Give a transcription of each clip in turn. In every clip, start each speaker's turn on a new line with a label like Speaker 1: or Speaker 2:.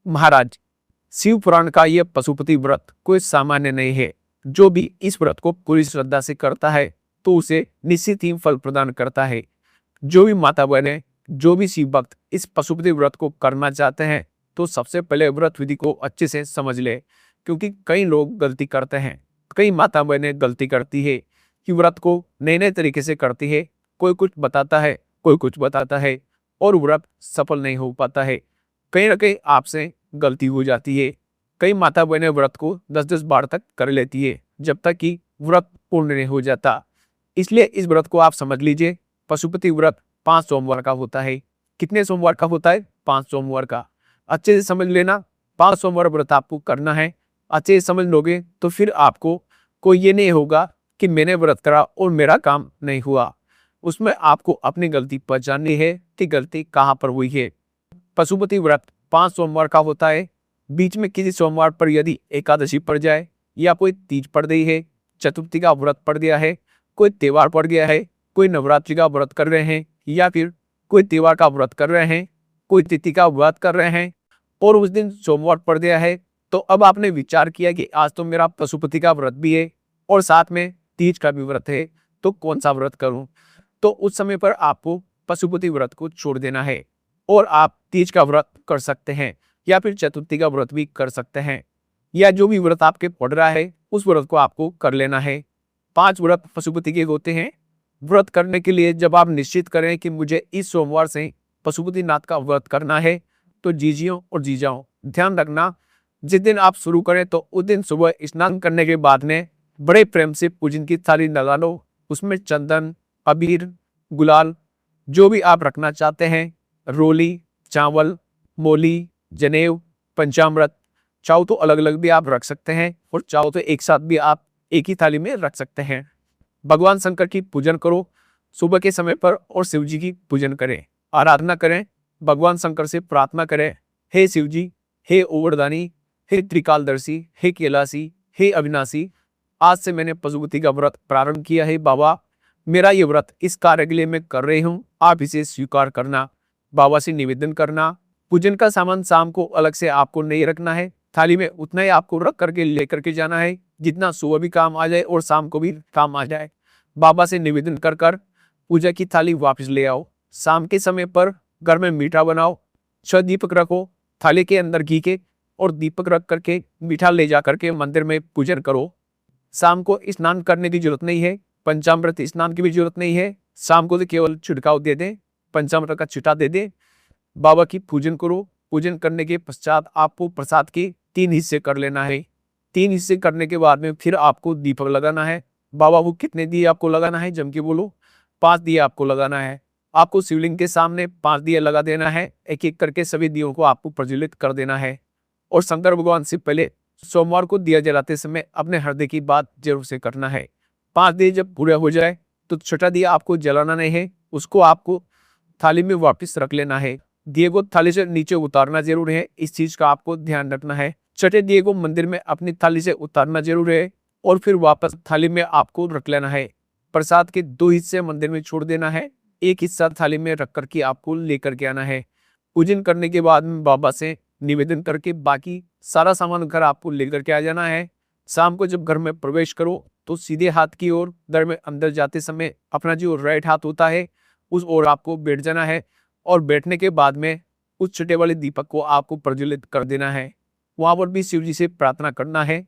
Speaker 1: महाराज, शिव पुराण का यह पशुपति व्रत कोई सामान्य नहीं है। जो भी इस व्रत को पूरी श्रद्धा से करता है तो उसे निश्चित ही फल प्रदान करता है। जो भी माता बहनें, जो भी शिव भक्त इस पशुपति व्रत को करना चाहते हैं तो सबसे पहले व्रत विधि को अच्छे से समझ ले, क्योंकि कई लोग गलती करते हैं। कई माता बहनें गलती करती है कि व्रत को नए नए तरीके से करती है। कोई कुछ बताता है, कोई कुछ बताता है और व्रत सफल नहीं हो पाता है। कहीं ना कहीं आपसे गलती हो जाती है। कई माता बहनें व्रत को 10-10 बार तक कर लेती है जब तक कि व्रत पूर्ण नहीं हो जाता। इसलिए इस व्रत को आप समझ लीजिए। पशुपति व्रत 5 सोमवार का होता है। कितने सोमवार का होता है? 5 सोमवार का। अच्छे से समझ लेना, 5 सोमवार व्रत आपको करना है। अच्छे से समझ लोगे तो फिर आपको कोई ये नहीं होगा कि मैंने व्रत करा और मेरा काम नहीं हुआ। उसमें आपको अपनी गलती पहचाननी है कि गलती कहाँ पर हुई है। पशुपति व्रत 5 सोमवार का होता है। बीच में किसी सोमवार पर यदि एकादशी पड़ जाए या कोई तीज पड़ गई है, चतुर्थी का व्रत पड़ गया है, कोई त्योहार पड़ गया है, कोई नवरात्रि का व्रत कर रहे हैं या फिर कोई त्योहार का व्रत कर रहे हैं, कोई तिथि का व्रत कर रहे हैं और उस दिन सोमवार पड़ गया है, तो अब आपने विचार किया कि आज तो मेरा पशुपति का व्रत भी है और साथ में तीज का भी व्रत है, तो कौन सा व्रत करूं? तो उस समय पर आपको पशुपति व्रत को छोड़ देना है और आप तीज का व्रत कर सकते हैं या फिर चतुर्थी का व्रत भी कर सकते हैं, या जो भी व्रत आपके पड़ रहा है उस व्रत को आपको कर लेना है। 5 व्रत पशुपति के होते हैं। व्रत करने के लिए जब आप निश्चित करें कि मुझे इस सोमवार से पशुपति नाथ का व्रत करना है, तो जीजियों और जीजाओं ध्यान रखना, जिस दिन आप शुरू करें तो उस दिन सुबह स्नान करने के बाद में बड़े प्रेम से पूजन की थाली लगा लो। उसमें चंदन, अबीर, गुलाल, जो भी आप रखना चाहते हैं, रोली, चावल, मोली, जनेऊ, पंचामृत, चाहो तो अलग अलग भी आप रख सकते हैं और चाहो तो एक साथ भी आप एक ही थाली में रख सकते हैं। भगवान शंकर की पूजन करो सुबह के समय पर और शिव जी की पूजन करें, आराधना करें, भगवान शंकर से प्रार्थना करें, हे शिव जी, हे ओवरदानी, हे त्रिकालदर्शी, हे कैलाशी, हे अविनाशी, आज से मैंने पशुपति का व्रत प्रारंभ किया है। बाबा, मेरा ये व्रत इस कार्य के लिए मैं कर रही हूँ, आप इसे स्वीकार करना। बाबा से निवेदन करना। पूजन का सामान शाम को अलग से आपको नहीं रखना है, थाली में उतना ही आपको रख करके लेकर के जाना है जितना सुबह भी काम आ जाए और शाम को भी काम आ जाए। बाबा से निवेदन कर कर पूजा की थाली वापस ले आओ। शाम के समय पर घर में मीठा बनाओ, 6 दीपक रखो, थाली के अंदर घी के और दीपक रख करके मीठा ले जा करके मंदिर में पूजन करो। शाम को स्नान करने की जरूरत नहीं है, पंचामृत स्नान की भी जरूरत नहीं है। शाम को तो केवल छिड़काव दे दें, पंचामृत का छिटा दे दें, बाबा की पूजन करो। पूजन करने के पश्चात आपको प्रसाद के 3 हिस्से कर लेना है। 3 हिस्से करने के बाद में फिर आपको दीपक लगाना है। बाबा वो कितने दिए आपको लगाना है? जम के बोलो। 5 दिए आपको लगाना है। आपको शिवलिंग के सामने 5 दिए लगा देना है। एक एक करके सभी दियों को आपको प्रज्वलित कर देना है और शंकर भगवान से पहले सोमवार को दिया जलाते समय अपने हृदय की बात जरूर से करना है। 5 दिए जब पूरा हो जाए तो छठा दिया आपको जलाना नहीं है, उसको आपको थाली में वापस रख लेना है। दिए को थाली से नीचे उतारना जरूर है, इस चीज का आपको ध्यान रखना है। छठे दिए को मंदिर में अपनी थाली से उतारना जरूर है और फिर वापस थाली में आपको रख लेना है। प्रसाद के 2 हिस्से मंदिर में छोड़ देना है, एक हिस्सा थाली में रख करके आपको लेकर के आना है। पूजन करने के बाद में बाबा से निवेदन करके बाकी सारा सामान घर आपको लेकर के आ जाना है। शाम को जब घर में प्रवेश करो तो सीधे हाथ की ओर घर में अंदर जाते समय अपना जो राइट हाथ होता है उस ओर आपको बैठ जाना है और बैठने के बाद में उस छठे वाले दीपक को आपको प्रज्वलित कर देना है। वहां पर भी शिव जी से प्रार्थना करना है,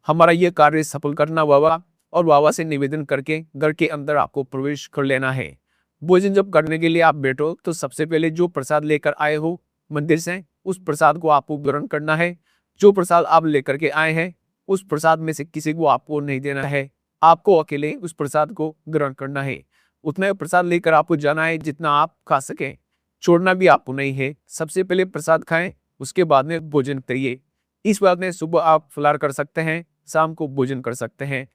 Speaker 1: हमारा ये कार्य सफल करना बाबा, और बाबा से निवेदन करके घर के अंदर आपको प्रवेश कर लेना है। भोजन जब करने के लिए आप बैठो तो सबसे पहले जो प्रसाद लेकर आए हो मंदिर से उस प्रसाद को आपको ग्रहण करना है। जो प्रसाद आप लेकर के आए हैं उस प्रसाद में से किसी को आपको नहीं देना है, आपको अकेले उस प्रसाद को ग्रहण करना है। उतना प्रसाद लेकर आपको जाना है जितना आप खा सकें, छोड़ना भी आपको नहीं है। सबसे पहले प्रसाद खाएं, उसके बाद में भोजन करिए। इस बात में सुबह आप फलाहार कर सकते हैं, शाम को भोजन कर सकते हैं।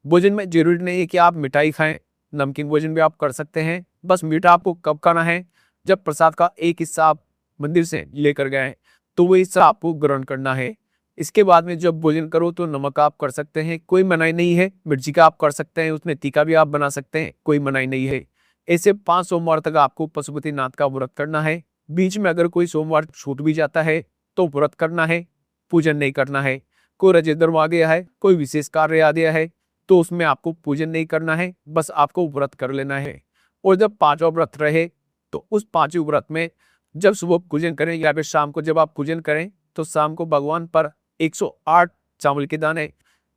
Speaker 1: भोजन में जरूरी नहीं है कि आप मिठाई खाएं, नमकीन भोजन भी आप कर सकते हैं। बस मीठा आपको कब खाना है? जब प्रसाद का एक हिस्सा आप मंदिर से लेकर गए तो वो हिस्सा आपको ग्रहण करना है। इसके बाद में जब भोजन करो तो नमक आप कर सकते हैं, कोई मनाही नहीं है। मिर्ची का आप कर सकते हैं, उसमें तीखा भी आप बना सकते हैं, कोई मनाही नहीं है। ऐसे 5 सोमवार तक आपको पशुपति नाथ का व्रत करना है। बीच में अगर कोई सोमवार छूट भी जाता है तो व्रत करना है, पूजन नहीं करना है। कोई रजतधर्म आ गया है, कोई विशेष कार्य आ गया है, तो उसमें आपको पूजन नहीं करना है, बस आपको व्रत कर लेना है। और जब पांचों व्रत रहे तो उस पांचों व्रत में जब सुबह पूजन करें या फिर शाम को जब आप पूजन करें तो शाम को भगवान पर 108 चावल के दाने,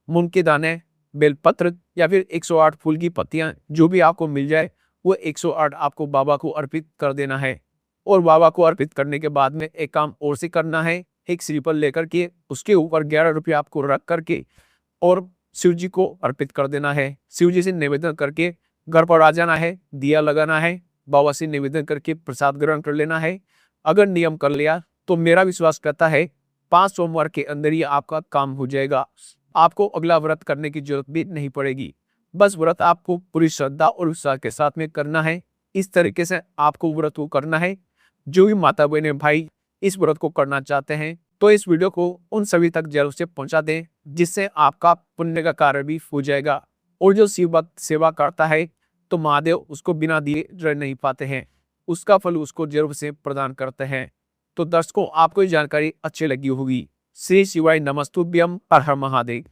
Speaker 1: मूंग के दाने, बेलपत्र या फिर 108 फूल की पत्तियां जो भी आपको मिल जाए वो 108 आपको बाबा को अर्पित कर देना है। और बाबा को अर्पित करने के बाद में एक काम और से करना है, एक श्रीफल लेकर के उसके ऊपर 11 रुपये आपको रख करके और शिव जी को अर्पित कर देना है। शिव जी से निवेदन करके घर पर आ जाना है, दिया लगाना है, बाबा से निवेदन करके प्रसाद ग्रहण कर लेना है। अगर नियम कर लिया तो मेरा विश्वास करता है 5 सोमवार के अंदर ही आपका काम हो जाएगा। आपको अगला व्रत करने की जरूरत भी नहीं पड़ेगी। बस व्रत आपको पूरी श्रद्धा और उत्साह के साथ में करना है। इस तरीके से आपको व्रत को करना है। जो भी माता बहने भाई इस व्रत को करना चाहते हैं तो इस वीडियो को उन सभी तक जरूर से पहुंचा दें, जिससे आपका पुण्य का कार्य भी हो जाएगा। और जो शिव भक्त सेवा करता है तो महादेव उसको बिना दिए रह नहीं पाते हैं, उसका फल उसको जरूर से प्रदान करते हैं। तो दर्शकों, आपको ये जानकारी अच्छी लगी होगी। श्री शिवाय नमस्तुभ्यम, हर हर महादेव।